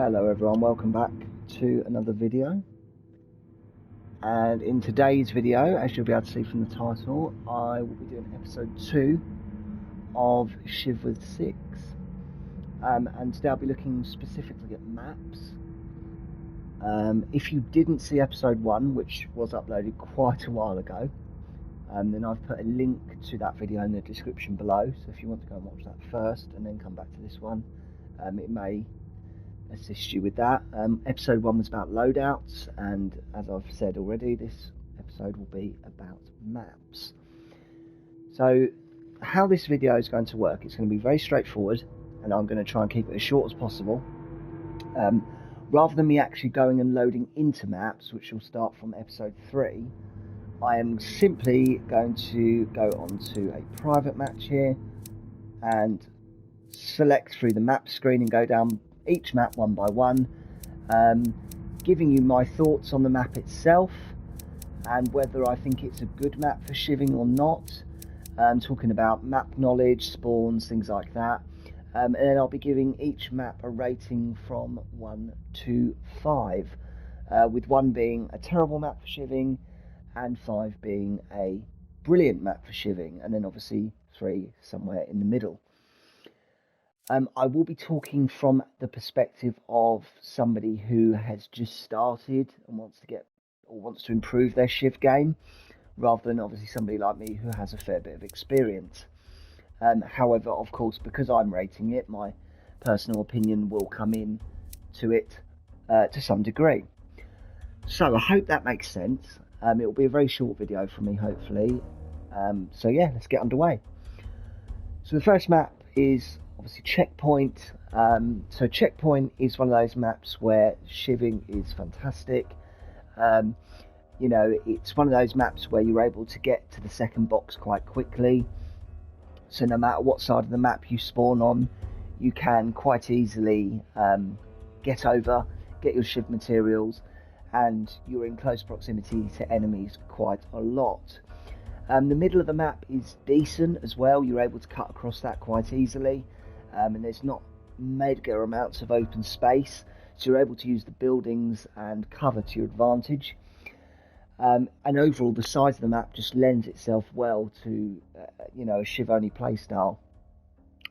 Hello everyone, welcome back to another video. And in today's video, as you'll be able to see from the title, I will be doing episode 2 of Shiv with 6. And today I'll be looking specifically at maps. If you didn't see episode 1, which was uploaded quite a while ago, then I've put a link to that video in the description below. So if you want to go and watch that first and then come back to this one, it may assist you with that. Episode 1 was about loadouts, and as I've said already, this episode will be about maps. So how this video is going to work, it's going to be very straightforward, and I'm going to try and keep it as short as possible. Rather than me actually going and loading into maps, which will start from episode 3, I am simply going to go onto a private match here and select through the map screen and go down each map one by one, giving you my thoughts on the map itself and whether I think it's a good map for shivving or not, talking about map knowledge, spawns, things like that, and then I'll be giving each map a rating from 1 to 5, with 1 being a terrible map for shivving and 5 being a brilliant map for shivving, and then obviously 3 somewhere in the middle. I will be talking from the perspective of somebody who has just started and wants to improve their Shiv game, rather than obviously somebody like me who has a fair bit of experience. However, of course, because I'm rating it, my personal opinion will come in to it to some degree. So I hope that makes sense. It will be a very short video for me, hopefully. So yeah, let's get underway. So the first map is obviously Checkpoint. So Checkpoint is one of those maps where shivving is fantastic. You know, it's one of those maps where you're able to get to the second box quite quickly. So no matter what side of the map you spawn on, you can quite easily get over, get your shiv materials, and you're in close proximity to enemies quite a lot. The middle of the map is decent as well. You're able to cut across that quite easily. And there's not mega amounts of open space, so you're able to use the buildings and cover to your advantage. And overall, the size of the map just lends itself well to you know, a Shiv-only playstyle.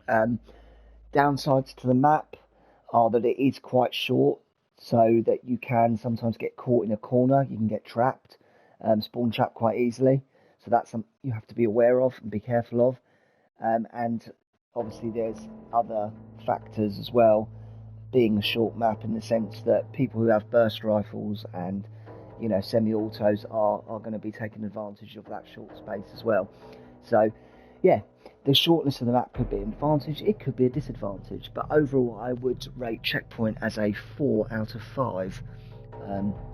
Downsides to the map are that it is quite short, so that you can sometimes get caught in a corner. You can get trapped, spawn trapped quite easily. So that's something you have to be aware of and be careful of. And obviously there's other factors as well, being a short map, in the sense that people who have burst rifles and, you know, semi-autos are going to be taking advantage of that short space as well. So yeah, the shortness of the map could be an advantage, it could be a disadvantage, but overall I would rate Checkpoint as a 4 out of 5.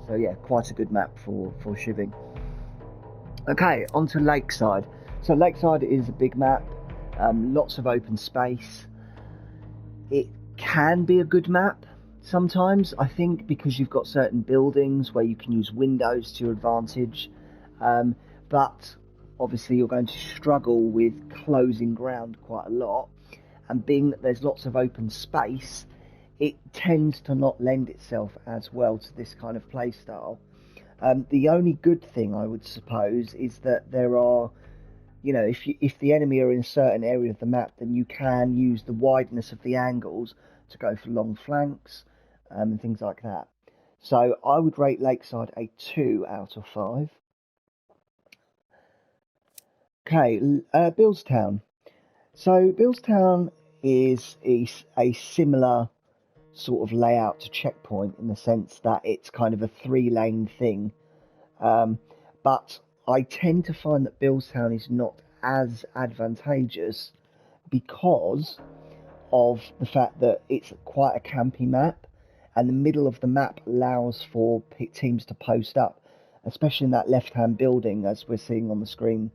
So yeah, quite a good map for shivving. Okay, on to Lakeside. So Lakeside is a big map. Lots of open space. It can be a good map sometimes, I think, because you've got certain buildings where you can use windows to your advantage, but obviously you're going to struggle with closing ground quite a lot, and being that there's lots of open space, it tends to not lend itself as well to this kind of play style. The only good thing, I would suppose, is that there are, you know, if the enemy are in a certain area of the map, then you can use the wideness of the angles to go for long flanks and things like that. So I would rate Lakeside a 2 out of 5. Okay, Billstown. So Billstown is a similar sort of layout to Checkpoint, in the sense that it's kind of a 3-lane thing, but I tend to find that Billstown is not as advantageous because of the fact that it's quite a campy map, and the middle of the map allows for teams to post up, especially in that left-hand building, as we're seeing on the screen,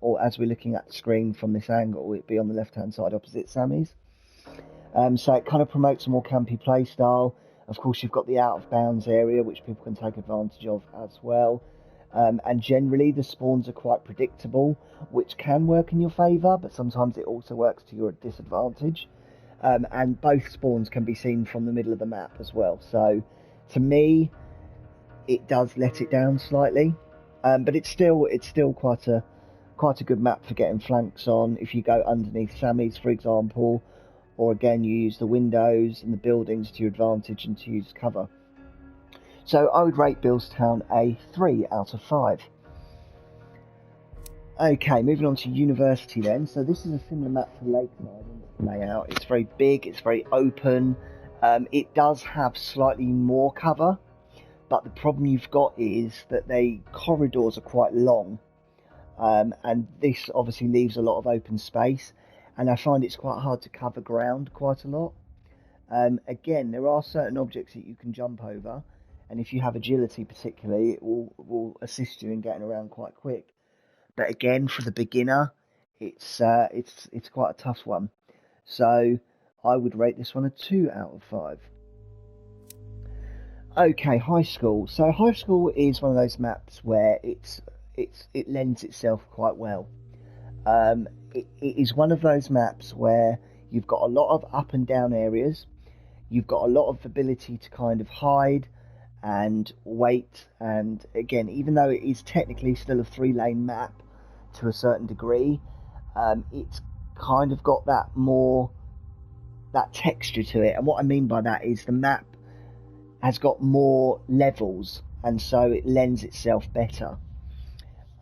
or as we're looking at the screen from this angle, it'd be on the left-hand side opposite Sammy's. So it kind of promotes a more campy play style. Of course, you've got the out-of-bounds area, which people can take advantage of as well. And generally the spawns are quite predictable, which can work in your favour, but sometimes it also works to your disadvantage. and both spawns can be seen from the middle of the map as well. So to me, it does let it down slightly, but it's still quite a good map for getting flanks on. If you go underneath Sammy's, for example, or again you use the windows and the buildings to your advantage and to use cover. So I would rate Billstown a 3 out of 5. Okay, moving on to University then. So this is a similar map to Lakeside in its layout. It's very big, it's very open. It does have slightly more cover, but the problem you've got is that the corridors are quite long. And this obviously leaves a lot of open space, and I find it's quite hard to cover ground quite a lot. Again, there are certain objects that you can jump over, and if you have agility particularly, it will assist you in getting around quite quick. But again, for the beginner, it's quite a tough one. So I would rate this one a 2 out of 5. Okay, high school. So high school is one of those maps where it lends itself quite well. It is one of those maps where you've got a lot of up and down areas. You've got a lot of ability to kind of hide and wait, and again, even though it is technically still a 3-lane map to a certain degree, it's kind of got that texture to it. And what I mean by that is the map has got more levels, and so it lends itself better.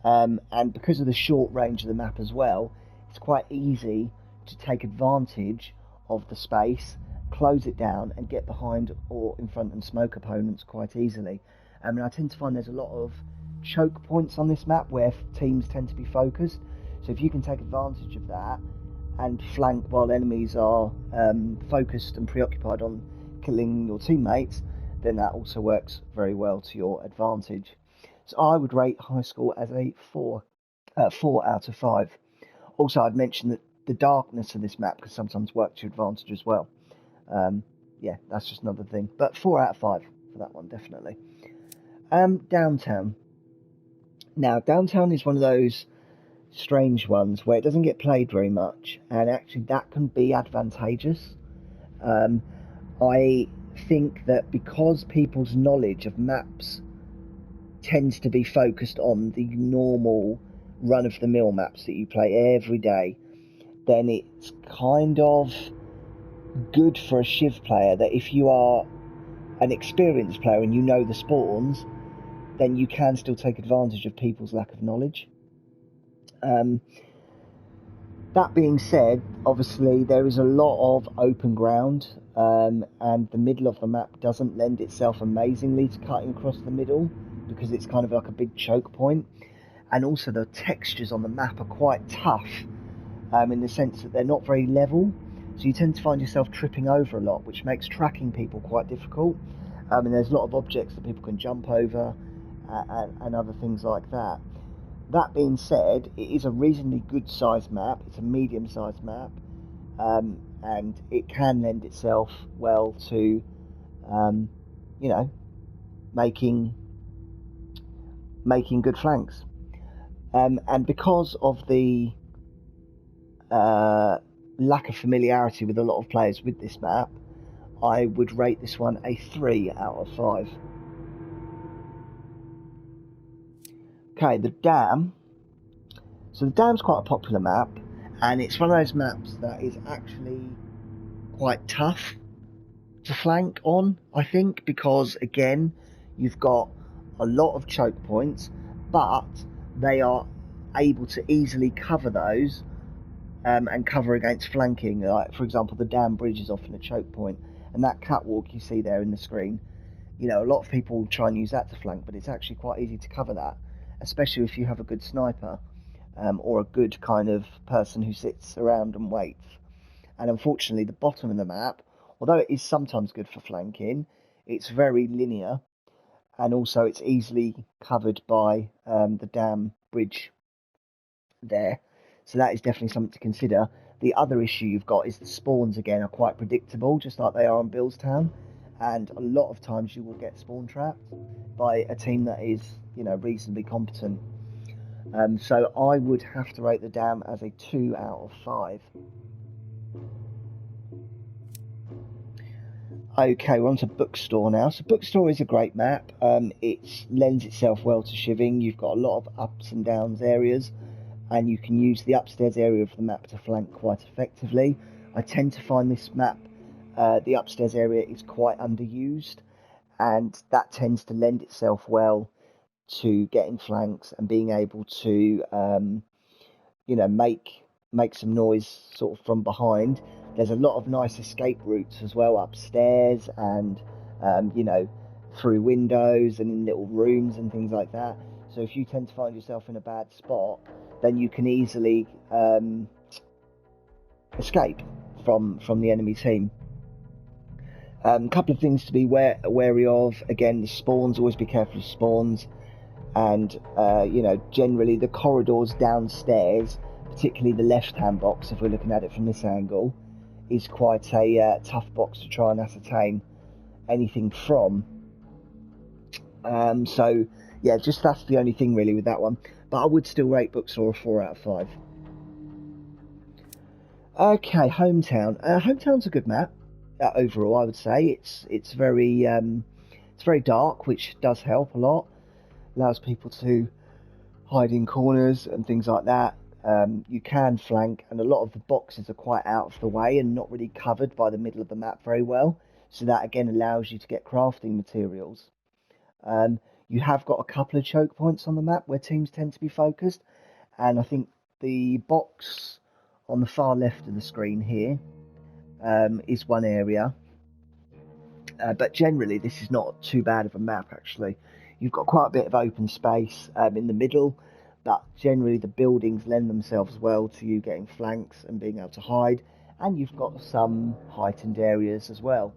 And because of the short range of the map as well, it's quite easy to take advantage of the space, close it down, and get behind or in front and smoke opponents quite easily. And I tend to find there's a lot of choke points on this map where teams tend to be focused. So if you can take advantage of that and flank while enemies are focused and preoccupied on killing your teammates, then that also works very well to your advantage. So I would rate high school as a 4 out of 5. Also, I'd mention that the darkness of this map can sometimes work to your advantage as well. Yeah, that's just another thing. But 4 out of 5 for that one, definitely. Downtown. Now, Downtown is one of those strange ones where it doesn't get played very much, and actually that can be advantageous. I think that because people's knowledge of maps tends to be focused on the normal run-of-the-mill maps that you play every day, then it's kind of good for a Shiv player that if you are an experienced player and you know the spawns, then you can still take advantage of people's lack of knowledge. That being said, obviously there is a lot of open ground, and the middle of the map doesn't lend itself amazingly to cutting across the middle because it's kind of like a big choke point. And also the textures on the map are quite tough, in the sense that they're not very level, so you tend to find yourself tripping over a lot, which makes tracking people quite difficult. And there's a lot of objects that people can jump over, and other things like that. That being said, it is a reasonably good sized map. It's a medium sized map, and it can lend itself well to making good flanks. And because of the lack of familiarity with a lot of players with this map, I would rate this one a 3 out of 5. Okay, the Dam. So the Dam's quite a popular map, and it's one of those maps that is actually quite tough to flank on, I think, because again, you've got a lot of choke points, but they are able to easily cover those, and cover against flanking. Like, for example, the Dam Bridge is often a choke point, and that catwalk you see there in the screen, a lot of people try and use that to flank, but it's actually quite easy to cover that, especially if you have a good sniper, or a good kind of person who sits around and waits. And unfortunately, the bottom of the map, although it is sometimes good for flanking, it's very linear, and also it's easily covered by the Dam Bridge there. So that is definitely something to consider. The other issue you've got is the spawns, again, are quite predictable, just like they are on Billstown, and a lot of times you will get spawn trapped by a team that is, reasonably competent. So I would have to rate the Dam as a 2 out of 5. Okay, we're on to Bookstore now. So Bookstore is a great map. It lends itself well to shivving. You've got a lot of ups and downs areas, and you can use the upstairs area of the map to flank quite effectively. I tend to find this map, the upstairs area is quite underused, and that tends to lend itself well to getting flanks and being able to, make some noise sort of from behind. There's a lot of nice escape routes as well upstairs, and through windows and in little rooms and things like that. So if you tend to find yourself in a bad spot, then you can easily escape from the enemy team. A couple of things to be wary of. Again, the spawns. Always be careful of spawns, and generally the corridors downstairs, particularly the left-hand box, if we're looking at it from this angle, is quite a tough box to try and ascertain anything from. So yeah, just that's the only thing really with that one. But I would still rate Bookstore a 4 out of 5. Okay, Hometown. Hometown's a good map. Overall, I would say it's very dark, which does help a lot. Allows people to hide in corners and things like that. You can flank, and a lot of the boxes are quite out of the way and not really covered by the middle of the map very well. So that again allows you to get crafting materials. You have got a couple of choke points on the map where teams tend to be focused, and I think the box on the far left of the screen here is one area. But generally, this is not too bad of a map, actually. You've got quite a bit of open space in the middle, but generally the buildings lend themselves well to you getting flanks and being able to hide, and you've got some heightened areas as well.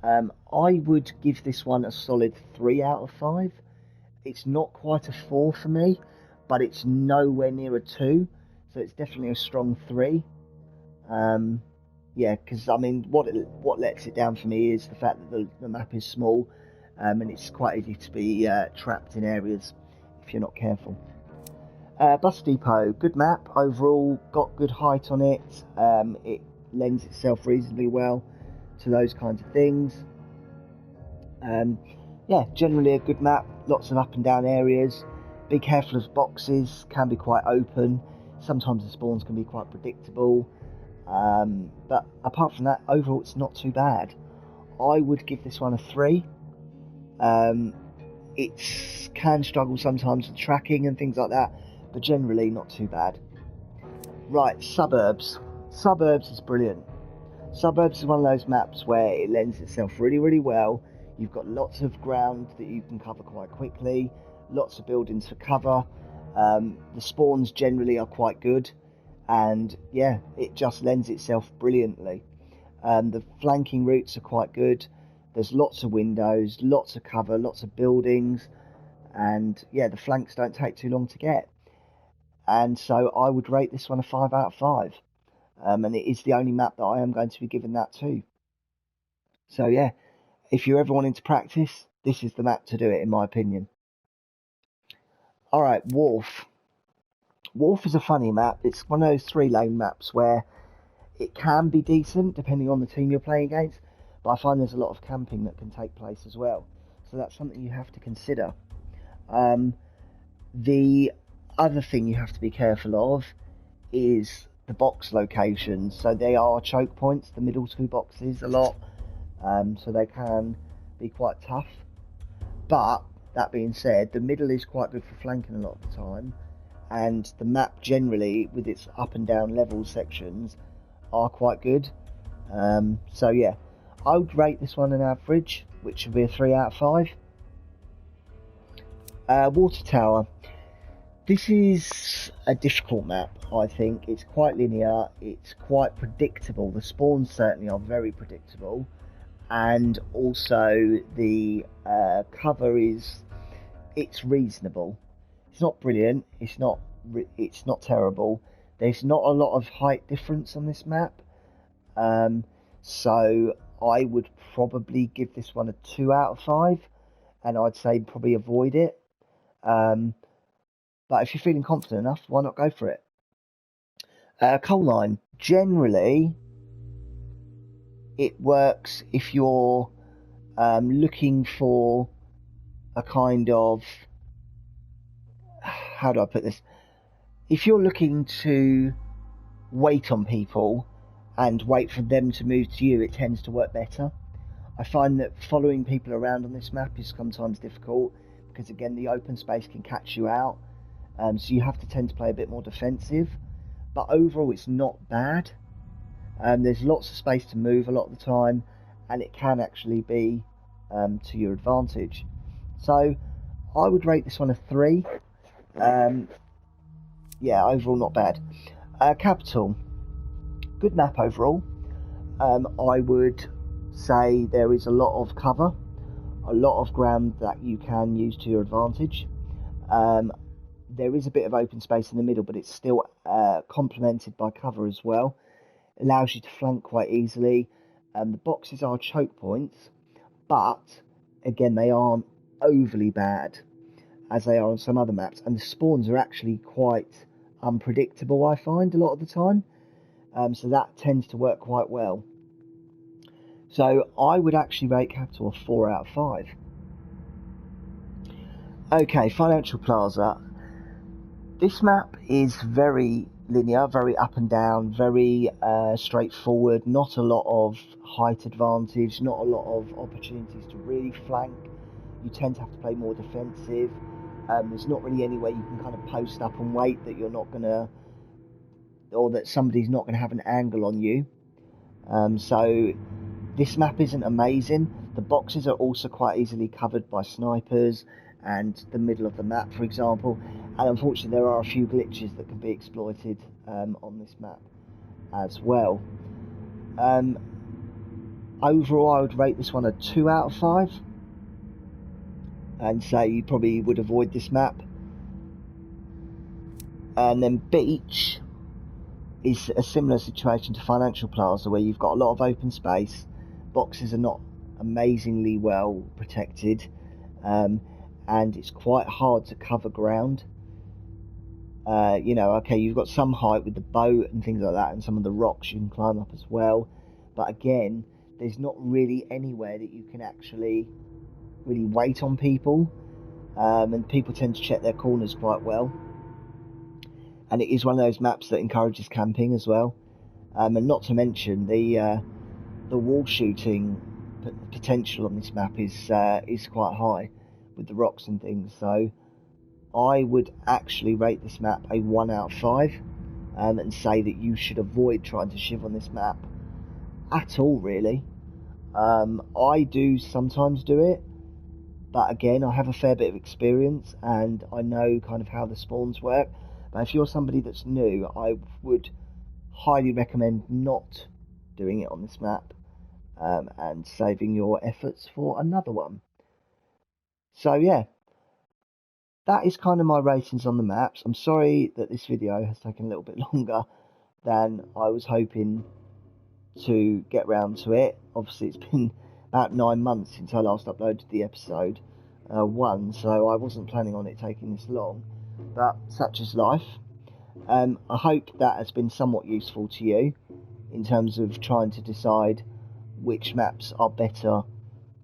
I would give this one a solid 3 out of 5. It's not quite a 4 for me, but it's nowhere near a 2, so it's definitely a strong 3. Yeah, because I mean, what lets it down for me is the fact that the map is small, and it's quite easy to be trapped in areas if you're not careful. Bus Depot, good map overall, got good height on it. It lends itself reasonably well to those kinds of things. Yeah, generally a good map, lots of up and down areas. Be careful of boxes, can be quite open. Sometimes the spawns can be quite predictable. But apart from that, overall it's not too bad. I would give this one a 3. It can struggle sometimes with tracking and things like that, but generally not too bad. Right, Suburbs. Suburbs is brilliant. Suburbs is one of those maps where it lends itself really, really well. You've got lots of ground that you can cover quite quickly, lots of buildings for cover. The spawns generally are quite good, and yeah, it just lends itself brilliantly. The flanking routes are quite good. There's lots of windows, lots of cover, lots of buildings, and yeah, the flanks don't take too long to get. And so I would rate this one a 5 out of 5. And it is the only map that I am going to be giving that to. So yeah, if you're ever wanting to practice, this is the map to do it, in my opinion. Alright, Wharf. Wharf is a funny map. It's one of those 3-lane maps where it can be decent depending on the team you're playing against, but I find there's a lot of camping that can take place as well. So that's something you have to consider. The other thing you have to be careful of is the box locations. So they are choke points, the middle 2 boxes, a lot. So they can be quite tough. But that being said, the middle is quite good for flanking a lot of the time, and the map generally, with its up and down level sections, are quite good. So yeah, I would rate this one an average, which would be a 3 out of 5. Water Tower. This is a difficult map, I think. It's quite linear, it's quite predictable. The spawns certainly are very predictable, and also the cover it's reasonable. It's not brilliant, it's not terrible. There's not a lot of height difference on this map, so I would probably give this one a 2 out of 5, and I'd say probably avoid it. But if you're feeling confident enough, why not go for it? Coal Line. Generally, it works if you're looking for a kind of, how do I put this? If you're looking to wait on people and wait for them to move to you, it tends to work better. I find that following people around on this map is sometimes difficult because, again, the open space can catch you out, so you have to tend to play a bit more defensive. But overall, it's not bad. There's lots of space to move a lot of the time, and it can actually be to your advantage. So I would rate this one a 3. Yeah, overall not bad. Capital, good map overall. I would say there is a lot of cover, a lot of ground that you can use to your advantage. There is a bit of open space in the middle, but it's still complemented by cover as well. It allows you to flank quite easily. The boxes are choke points, but again, they aren't overly bad as they are on some other maps, and the spawns are actually quite unpredictable, I find, a lot of the time, so that tends to work quite well. So I would actually rate Capital a 4 out of 5. Okay, Financial Plaza. This map is very linear, very up and down, very straightforward, not a lot of height advantage, not a lot of opportunities to really flank. You tend to have to play more defensive. There's not really any way you can kind of post up and wait that you're not going to, or that somebody's not going to have an angle on you. So this map isn't amazing. The boxes are also quite easily covered by snipers and the middle of the map, for example. And unfortunately, there are a few glitches that can be exploited on this map as well. Overall, I would rate this one a 2 out of 5. And say you probably would avoid this map. And then Beach is a similar situation to Financial Plaza, where you've got a lot of open space, boxes are not amazingly well protected, and it's quite hard to cover ground. You know, okay, you've got some height with the boat and things like that, and some of the rocks you can climb up as well, but again, there's not really anywhere that you can actually really wait on people, and people tend to check their corners quite well, and it is one of those maps that encourages camping as well, and not to mention the wall shooting potential on this map is quite high with the rocks and things. So I would actually rate this map a 1 out of 5, and say that you should avoid trying to shiv on this map at all, really. I do sometimes do it, but again, I have a fair bit of experience and I know kind of how the spawns work. But if you're somebody that's new, I would highly recommend not doing it on this map, and saving your efforts for another one. So yeah, that is kind of my ratings on the maps. I'm sorry that this video has taken a little bit longer than I was hoping to get round to it. Obviously, it's been about 9 months since I last uploaded the episode 1, so I wasn't planning on it taking this long, but such is life. I hope that has been somewhat useful to you in terms of trying to decide which maps are better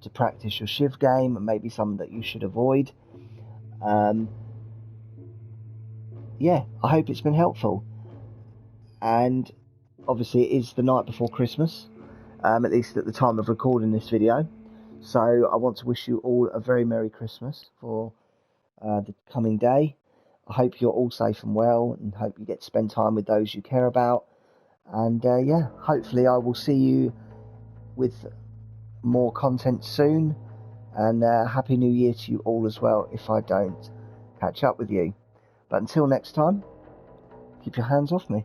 to practice your Shiv game, and maybe some that you should avoid. Yeah, I hope it's been helpful. And obviously it is the night before Christmas, at least at the time of recording this video, so I want to wish you all a very Merry Christmas for the coming day. I hope you're all safe and well, and hope you get to spend time with those you care about. And yeah, hopefully I will see you with more content soon, and Happy New Year to you all as well if I don't catch up with you. But until next time, keep your hands off me.